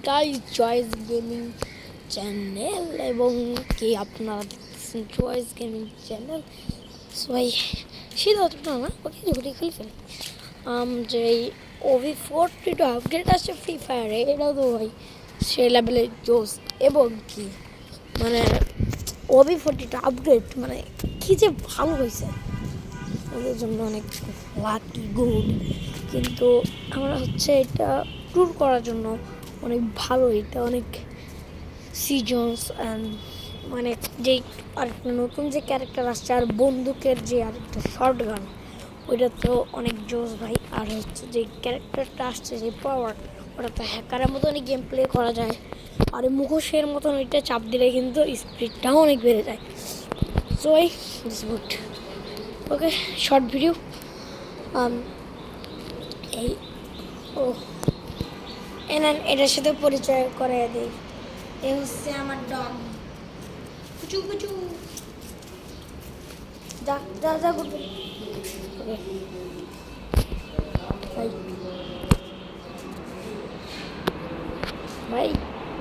Guys, choice gaming channel এবং কি আপনারা দেখতেছেন চয়েস গেমিং চ্যানেল। সো ভাই সেটা অতটা না, ওকে ঘুরে খেলে ফেলি। যে OV42 আপডেট আসছে ফ্রি ফায়ারে, এটা তো ভাই সে লেভেলের জোস। এবং কি মানে OV42 আপডেট মানে কি যে ভালো হয়েছে, ওদের জন্য অনেক লাকি গুড। কিন্তু আমরা হচ্ছে এটা ট্যুর করার জন্য অনেক ভালো, এটা অনেক সিজনস অ্যান্ড মানে যেই আরেকটা নতুন যে ক্যারেক্টার আসছে আর বন্দুকের যে আরেকটা শর্ট গান, ওইটা তো অনেক জোস ভাই। আর হচ্ছে যে ক্যারেক্টারটা আসছে যে পাওয়ার, ওটা তো হ্যাকারের মতনই গেম প্লে করা যায়। আর মুখোশের মতন ওইটা চাপ দিলে কিন্তু স্পিডটাও অনেক বেড়ে যায়। সো এই this good. Okay, short video. এই ও এটার সাথে পরিচয় করে দিই। এ হচ্ছে আমার ডগ কুচু কুচু। যা যা যা করবে। ওকে ভাই ভাই